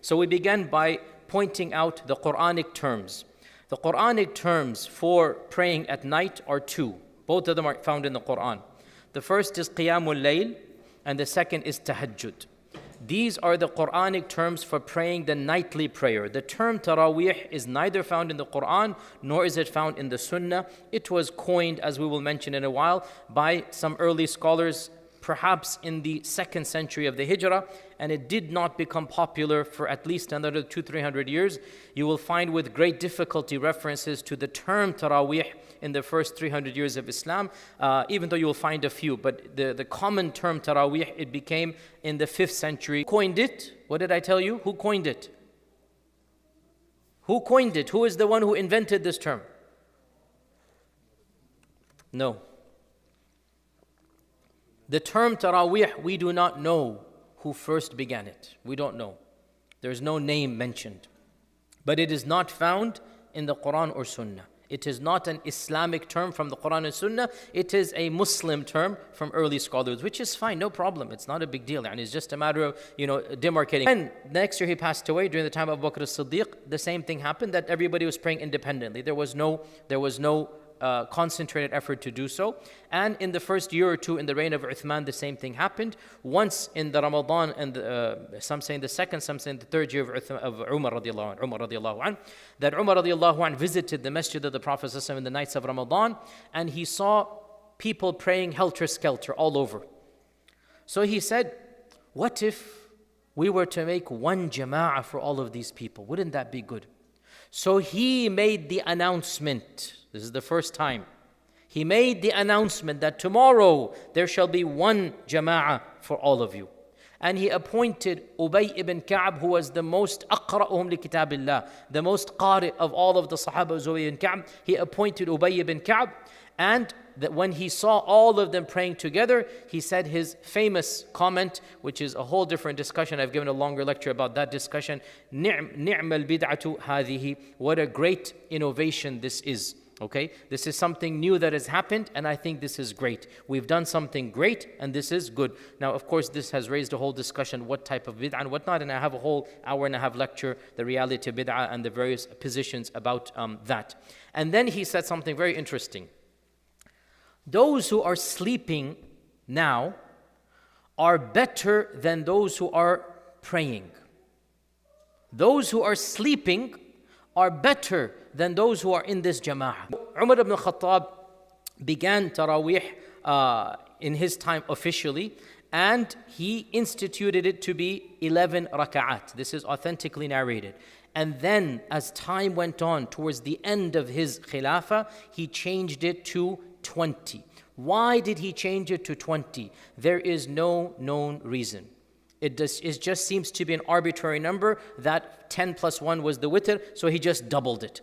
So we began by pointing out the Quranic terms. The Quranic terms for praying at night are two. Both of them are found in the Quran. The first is Qiyamul Layl and the second is Tahajjud. These are the Quranic terms for praying the nightly prayer. The term Taraweeh is neither found in the Quran nor is it found in the Sunnah. It was coined, as we will mention in a while, by some early scholars, perhaps in the 2nd century of the Hijrah, and it did not become popular for at least another 200-300 years. You will find with great difficulty references to the term Taraweeh in the first 300 years of Islam, even though you will find a few. But the common term Taraweeh, it became in the 5th century. Who coined it? What did I tell you? Who coined it? Who coined it? Who is the one who invented this term? No. The term Taraweeh, we do not know who first began it. We don't know. There's no name mentioned. But it is not found in the Quran or Sunnah. It is not an Islamic term from the Quran and Sunnah. It is a Muslim term from early scholars, which is fine, no problem. It's not a big deal. And it's just a matter of, demarcating. And next year he passed away during the time of Abu Bakr as-Siddiq. The same thing happened, that everybody was praying independently. There was no concentrated effort to do so. And in the first year or two in the reign of Uthman, the same thing happened. Once in the Ramadan, and some say in the 2nd, some say in the 3rd year of Umar radiallahu anh, that Umar radiallahu anh visited the masjid of the Prophet in the nights of Ramadan, and he saw people praying helter-skelter all over. So he said, what if we were to make one jama'ah for all of these people? Wouldn't that be good? So he made the announcement. This is the first time. He made the announcement that tomorrow there shall be one jama'ah for all of you. And he appointed Ubay ibn Ka'b, who was the most aqra'uhum li kitabillah, the most qari of all of the Sahaba, Ubay ibn Ka'b. He appointed Ubay ibn Ka'b, and that when he saw all of them praying together, he said his famous comment, which is a whole different discussion. I've given a longer lecture about that discussion. Ni'mal bid'atu hadhihi. What a great innovation this is. Okay, this is something new that has happened, and I think this is great. We've done something great, and this is good. Now, of course, this has raised a whole discussion, what type of bid'ah and whatnot, and I have a whole hour-and-a-half lecture, the reality of bid'ah and the various positions about that. And then he said something very interesting. Those who are sleeping now are better than those who are praying. Those who are sleeping are better than those who are in this jama'ah. Umar ibn Khattab began Taraweeh in his time officially, and he instituted it to be 11 raka'at. This is authentically narrated. And then as time went on, towards the end of his khilafah, he changed it to 20. Why did he change it to 20? There is no known reason. It just seems to be an arbitrary number, that 10 plus 1 was the witr, so he just doubled it.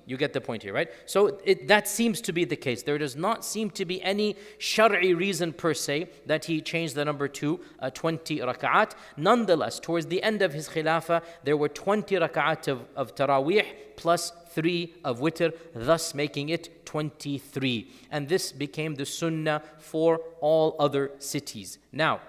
You get the point here, right? So that seems to be the case. There does not seem to be any shar'i reason per se that he changed the number to 20 raka'at. Nonetheless, towards the end of his khilafah, there were 20 raka'at of Taraweeh plus 3 of witr, thus making it 23. And this became the sunnah for all other cities. Now,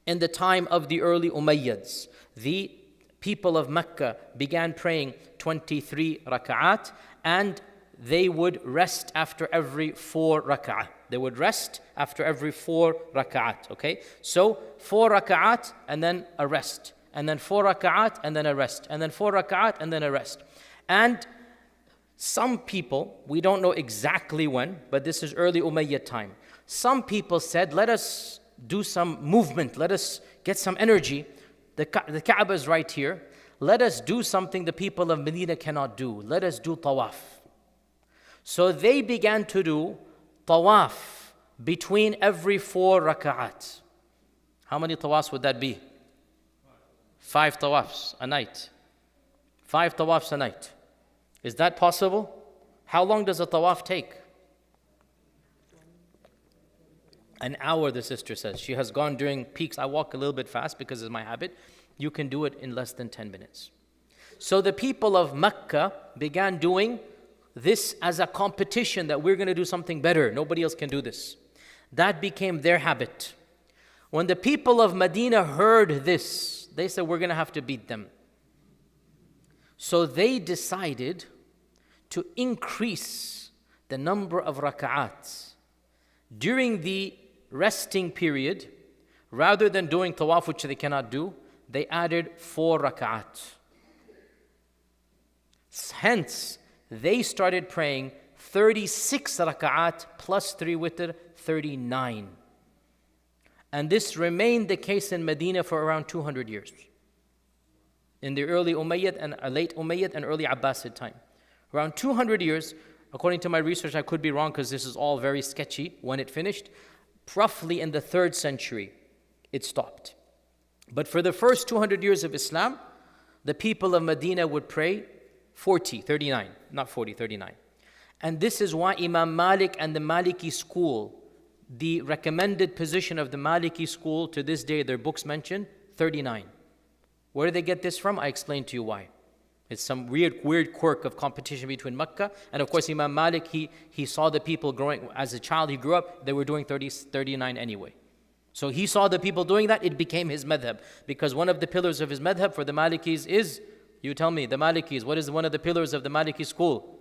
in the time of the early Umayyads, the people of Mecca began praying 23 raka'at, and they would rest after every 4 raka'at. They would rest after every 4 raka'at, okay? So 4 raka'at and then a rest, and then 4 raka'at and then a rest, and then 4 raka'at and then a rest. And some people, we don't know exactly when, but this is early Umayyad time. Some people said, let us do some movement, let us get some energy. The Kaaba is right here. Let us do something the people of Medina cannot do. Let us do tawaf. So they began to do tawaf between every 4 raka'at. How many tawafs would that be? 5 tawafs a night. 5 tawafs a night. Is that possible? How long does a tawaf take? An hour, the sister says. She has gone during peaks. I walk a little bit fast because it's my habit. You can do it in less than 10 minutes. So the people of Mecca began doing this as a competition, that we're going to do something better. Nobody else can do this. That became their habit. When the people of Medina heard this, they said, we're going to have to beat them. So they decided to increase the number of raka'ats during the resting period. Rather than doing tawaf, which they cannot do, they added 4 raka'at. Hence, they started praying 36 raka'at plus 3 witr, 39. And this remained the case in Medina for around 200 years. In the early Umayyad and late Umayyad and early Abbasid time. Around 200 years, according to my research, I could be wrong because this is all very sketchy when it finished. Roughly in the 3rd century, it stopped. But for the first 200 years of Islam, the people of Medina would pray 39. And this is why Imam Malik and the Maliki school, the recommended position of the Maliki school to this day, their books mention 39. Where do they get this from? I explained to you why. It's some weird quirk of competition between Mecca. And of course, Imam Malik, he saw the people growing. As a child, he grew up, they were doing 39 anyway. So he saw the people doing that, it became his madhab. Because one of the pillars of his madhab for the Malikis is, you tell me, the Malikis, what is one of the pillars of the Maliki school?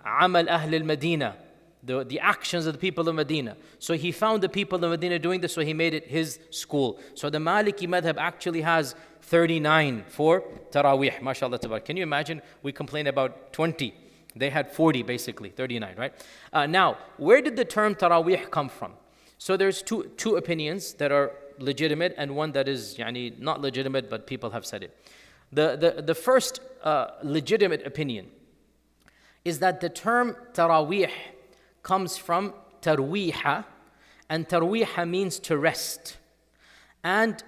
Amal Ahl al-Madina, the actions of the people of Medina. So he found the people of Medina doing this, so he made it his school. So the Maliki madhab actually has 39 for Taraweeh, mashallah tabarak. Can you imagine? We complain about 20. They had 40 basically, 39, right? Now, where did the term Taraweeh come from? So there's two opinions that are legitimate and one that is not legitimate, but people have said it. The first legitimate opinion is that the term Taraweeh comes from tarweeha, and tarweeha means to rest. And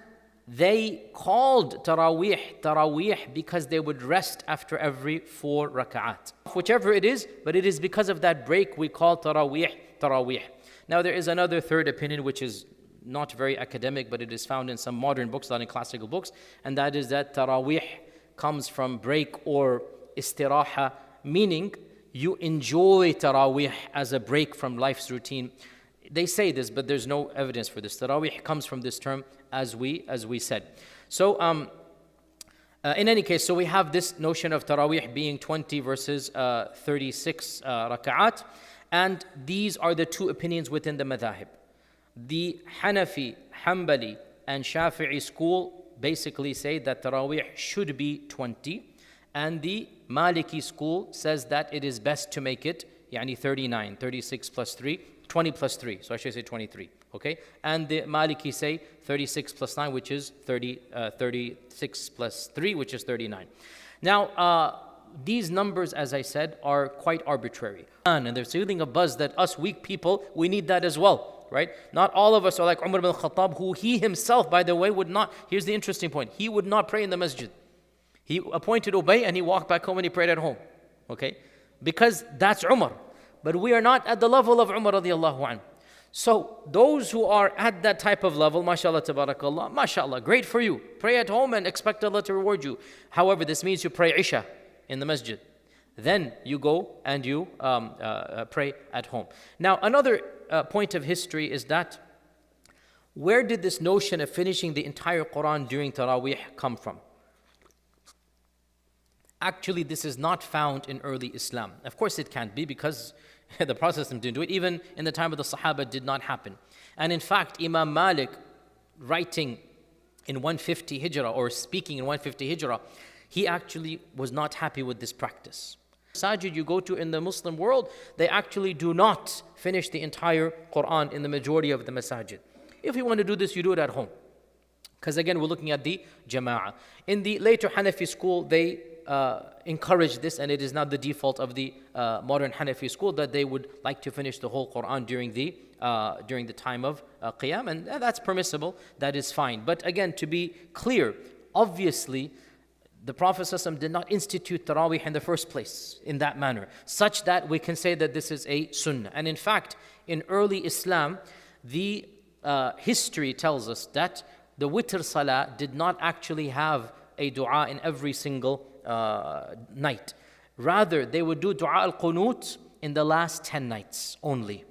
they called Taraweeh because they would rest after every 4 raka'at. Whichever it is, but it is because of that break we call Taraweeh. Now there is another third opinion which is not very academic, but it is found in some modern books, not in classical books, and that is that Taraweeh comes from break or istiraha, meaning you enjoy Taraweeh as a break from life's routine. They say this, but there's no evidence for this. Taraweeh comes from this term, as we said. So in any case, so we have this notion of Taraweeh being 20 versus 36 raka'at. And these are the 2 opinions within the madhahib. The Hanafi, Hanbali, and Shafi'i school basically say that Taraweeh should be 20. And the Maliki school says that it is best to make it 39, 36 plus 3, 20 plus 3. So I should say 23. Okay? And the Maliki say 36 plus 9, which is 36 plus 3, which is 39. Now, these numbers, as I said, are quite arbitrary. And there's feeling a buzz that us weak people, we need that as well, right? Not all of us are like Umar ibn Khattab, who he himself, by the way, would not, here's the interesting point, he would not pray in the masjid. He appointed Ubay and he walked back home and he prayed at home, okay? Because that's Umar. But we are not at the level of Umar radiallahu anhu. So those who are at that type of level, mashallah, tabarakallah, mashallah, great for you. Pray at home and expect Allah to reward you. However, this means you pray Isha in the masjid. Then you go and you pray at home. Now, another point of history is that where did this notion of finishing the entire Quran during Taraweeh come from? Actually, this is not found in early Islam. Of course it can't be because the Prophet didn't do it. Even in the time of the Sahaba, did not happen. And in fact, Imam Malik, writing in 150 Hijrah or speaking in 150 Hijrah, he actually was not happy with this practice. Masajid you go to in the Muslim world, they actually do not finish the entire Quran in the majority of the masajid. If you want to do this, you do it at home. Because again, we're looking at the jama'ah. In the later Hanafi school, they encourage this, and it is not the default of the modern Hanafi school that they would like to finish the whole Quran during the time of Qiyam, and that's permissible, that is fine. But again, to be clear, obviously, the Prophet ﷺ did not institute Taraweeh in the first place in that manner, such that we can say that this is a sunnah. And in fact, in early Islam, the history tells us that the witr salah did not actually have a dua in every single night. Rather, they would do dua al-qunut in the last 10 nights only.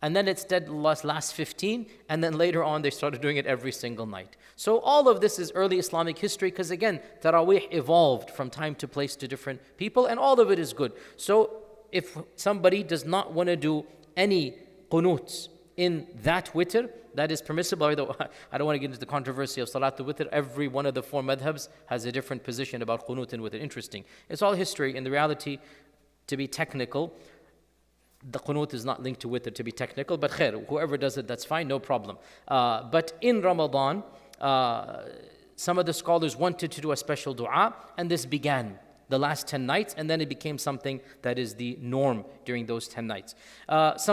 and then it's dead last 15, and then later on they started doing it every single night. So all of this is early Islamic history, because again, Taraweeh evolved from time to place to different people, and all of it is good. So if somebody does not want to do any qunuts in that witr, that is permissible. Although I don't want to get into the controversy of Salatul Witr. Every one of the four madhabs has a different position about qunut and witr. Interesting. It's all history. In the reality, to be technical, the qunut is not linked to witr, to be technical, but khair, whoever does it, that's fine, no problem. But in Ramadan, some of the scholars wanted to do a special dua, and this began the last 10 nights, and then it became something that is the norm during those 10 nights. Some